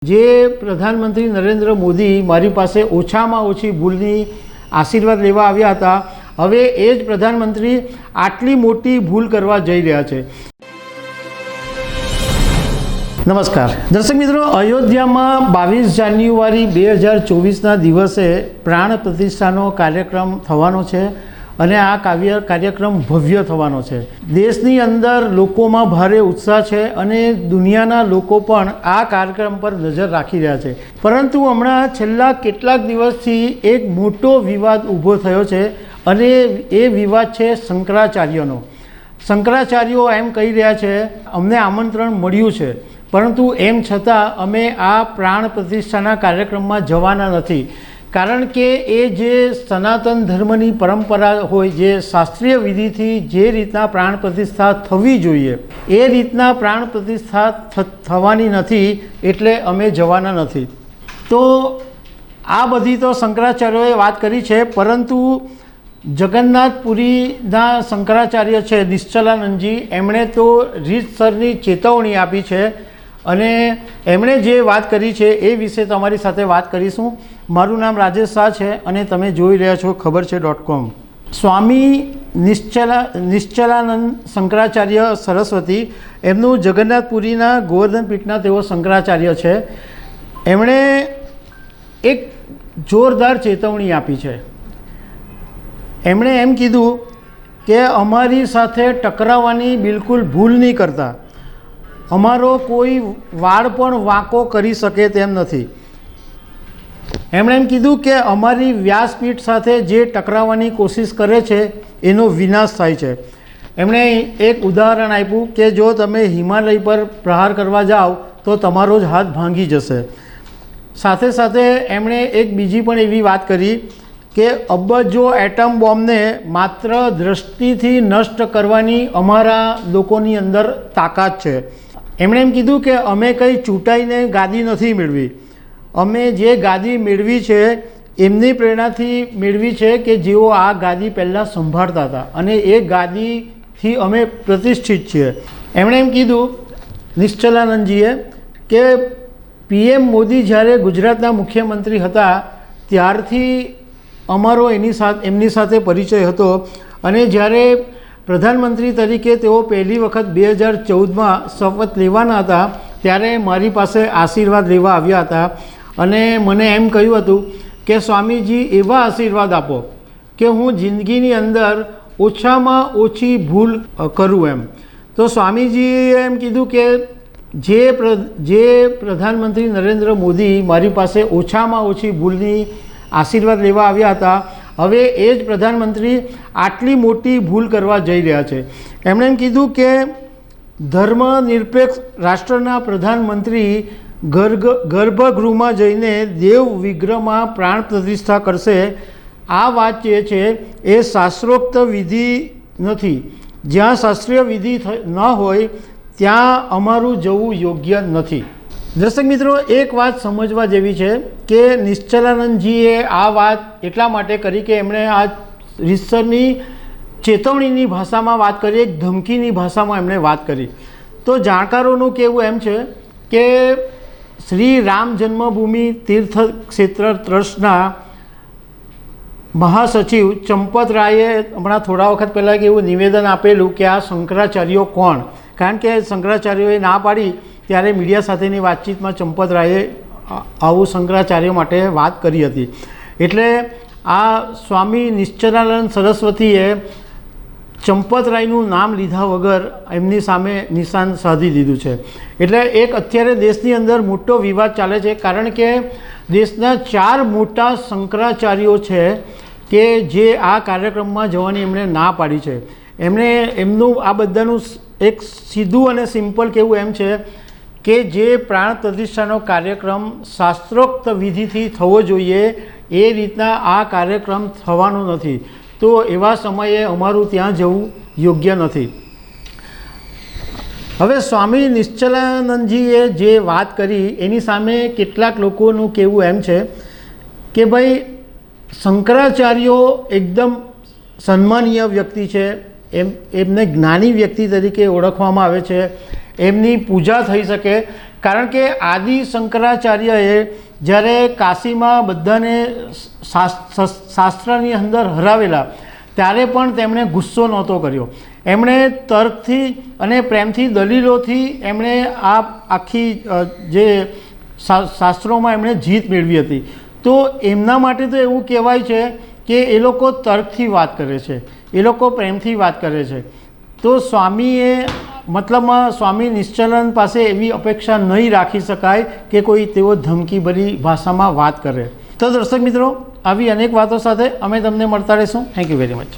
જે પ્રધાનમંત્રી નરેન્દ્ર મોદી મારી પાસે ઓછામાં ઓછી ભૂલની આશીર્વાદ લેવા આવ્યા હતા, હવે એ જ પ્રધાનમંત્રી આટલી મોટી ભૂલ કરવા જઈ રહ્યા છે। નમસ્કાર દર્શક મિત્રો, અયોધ્યામાં 22 જાન્યુઆરી 2024ના દિવસે પ્રાણ પ્રતિષ્ઠાનો કાર્યક્રમ થવાનો છે અને આ કાર્યક્રમ ભવ્ય થવાનો છે। દેશની અંદર લોકોમાં ભારે ઉત્સાહ છે અને દુનિયાના લોકો પણ આ કાર્યક્રમ પર નજર રાખી રહ્યા છે। પરંતુ હમણાં છેલ્લા કેટલાક દિવસથી એક મોટો વિવાદ ઊભો થયો છે અને એ વિવાદ છે શંકરાચાર્યનો। શંકરાચાર્યો એમ કહી રહ્યા છે અમને આમંત્રણ મળ્યું છે, પરંતુ એમ છતાં અમે આ પ્રાણ પ્રતિષ્ઠાના કાર્યક્રમમાં જવાના નથી, કારણ કે એ જે સનાતન ધર્મની પરંપરા હોય, જે શાસ્ત્રીય વિધિથી જે રીતના પ્રાણ પ્રતિષ્ઠા થવી જોઈએ એ રીતના પ્રાણ પ્રતિષ્ઠા થવાની નથી, એટલે અમે જવાના નથી। તો આ બધી તો શંકરાચાર્યોએ વાત કરી છે, પરંતુ જગન્નાથપુરીના શંકરાચાર્ય છે નિશ્ચલાનંદજી, એમણે તો રીતસરની ચેતવણી આપી છે અને એમણે જે વાત કરી છે એ વિશે તમારી સાથે વાત કરીશું। મારું નામ રાજેશ શાહ છે અને તમે જોઈ રહ્યા છો ખબર છે.com। સ્વામી નિશ્ચલાનંદ શંકરાચાર્ય સરસ્વતી, એમનું જગન્નાથપુરીના ગોવર્ધન પીઠના તેઓ શંકરાચાર્ય છે। એમણે એક જોરદાર ચેતવણી આપી છે। એમણે એમ કીધું કે અમારી સાથે ટકરાવવાની બિલકુલ ભૂલ નહીં કરતા, અમારો કોઈ વાળ પણ વાંકો કરી શકે તેમ નથી। એમણે એમ કીધું કે અમારી વ્યાસપીઠ સાથે જે ટકરાવવાની કોશિશ કરે છે એનો વિનાશ થાય છે। એમણે એક ઉદાહરણ આપ્યું કે જો તમે હિમાલય પર પ્રહાર કરવા જાઓ તો તમારો જ હાથ ભાંગી જશે। સાથે સાથે એમણે એક બીજી પણ એવી વાત કરી કે અબજો એટમ બોમ્બને માત્ર દૃષ્ટિથી નષ્ટ કરવાની અમારા લોકોની અંદર તાકાત છે। એમણે એમ કીધું કે અમે કંઈ ચૂંટાઈને ગાદી નથી મેળવી, અમે જે ગાદી મેળવી છે એમની પ્રેરણાથી મેળવી છે કે જેઓ આ ગાદી પહેલાં સંભાળતા હતા અને એ ગાદીથી અમે પ્રતિષ્ઠિત છીએ। એમણે એમ કીધું નિશ્ચલાનંદજીએ કે PM મોદી જ્યારે ગુજરાતના મુખ્યમંત્રી હતા ત્યારથી અમારો એમની સાથે પરિચય હતો અને જ્યારે પ્રધાનમંત્રી તરીકે તેઓ પહેલી વખત 2014માં શપથ લેવાના હતા ત્યારે મારી પાસે આશીર્વાદ લેવા આવ્યા હતા અને મને એમ કહ્યું હતું કે સ્વામીજી એવા આશીર્વાદ આપો કે હું જિંદગીની અંદર ઓછામાં ઓછી ભૂલ કરું એમ। તો સ્વામીજીએ એમ કીધું કે જે પ્રધાનમંત્રી નરેન્દ્ર મોદી મારી પાસે ઓછામાં ઓછી ભૂલની આશીર્વાદ લેવા આવ્યા હતા, હવે એ જ પ્રધાનમંત્રી આટલી મોટી ભૂલ કરવા જઈ રહ્યા છે। એમણે એમ કીધું કે ધર્મનિરપેક્ષ રાષ્ટ્રના પ્રધાનમંત્રી ગર્ભગૃહમાં જઈને દેવ વિગ્રહમાં પ્રાણ પ્રતિષ્ઠા કરશે। આ વાત જે છે એ શાસ્ત્રોક્ત વિધિ નથી, જ્યાં શાસ્ત્રીય વિધિ ન હોય ત્યાં અમારું જવું યોગ્ય નથી। દર્શક મિત્રો, એક વાત સમજવા જેવી છે કે નિશ્ચલાનંદજીએ આ વાત એટલા માટે કરી કે એમણે આ રીતસરની ચેતવણીની ભાષામાં વાત કરી, એક ધમકીની ભાષામાં એમણે વાત કરી। તો જાણકારોનું કહેવું એમ છે કે શ્રી રામ જન્મભૂમિ તીર્થ ક્ષેત્ર ટ્રસ્ટના મહાસચિવ ચંપત રાયે હમણાં થોડા વખત પહેલાં એવું નિવેદન આપેલું કે આ શંકરાચાર્યો કોણ, કારણ કે શંકરાચાર્યોએ ના પાડી ત્યારે મીડિયા સાથેની વાતચીતમાં ચંપત રાયે આવું શંકરાચાર્ય માટે વાત કરી હતી। એટલે આ સ્વામી નિશ્ચલાનંદ સરસ્વતીએ ચંપત રાયનું નામ લીધા વગર એમની સામે નિશાન સાધી દીધું છે। એટલે એક અત્યારે દેશની અંદર મોટો વિવાદ ચાલે છે, કારણ કે દેશના 4 મોટા શંકરાચાર્યો છે કે જે આ કાર્યક્રમમાં જવાની એમણે ના પાડી છે। એમનું આ બધાનું એક સીધું અને સિમ્પલ કહેવું એમ છે કે જે પ્રાણ પ્રતિષ્ઠાનો કાર્યક્રમ શાસ્ત્રોક્ત વિધિથી થવો જોઈએ એ રીતના આ કાર્યક્રમ થવાનો નથી, તો એવા સમયે અમારું ત્યાં જવું યોગ્ય નથી। હવે સ્વામી નિશ્ચલાનંદજીએ જે વાત કરી એની સામે કેટલાક લોકોનું કહેવું એમ છે કે ભાઈ શંકરાચાર્યો એકદમ સન્માનીય વ્યક્તિ છે, એમને જ્ઞાની વ્યક્તિ તરીકે ઓળખવામાં આવે છે, એમની પૂજા થઈ શકે કારણ કે આદિ શંકરાચાર્યએ જ્યારે કાશીમાં બધાને શાસ્ત્રની અંદર હરાવેલા ત્યારે પણ તેમણે ગુસ્સો નહોતો કર્યો. એમણે તર્કથી અને પ્રેમથી દલીલોથી એમણે આ આખી જે શાસ્ત્રોમાં એમણે જીત મેળવી હતી. તો એમના માટે તો એવું કહેવાય છે કે એ લોકો તર્કથી વાત કરે છે, એ લોકો પ્રેમથી વાત કરે છે. તો સ્વામીએ મતલબમાં સ્વામી નિશ્ચલાનંદ પાસે એવી અપેક્ષા નહીં રાખી શકાય કે કોઈ તેઓ ધમકીભરી ભાષામાં વાત કરે. તો દર્શક મિત્રો, આવી અનેક વાતો સાથે અમે તમને મળતા રહીશું. Thank you very much.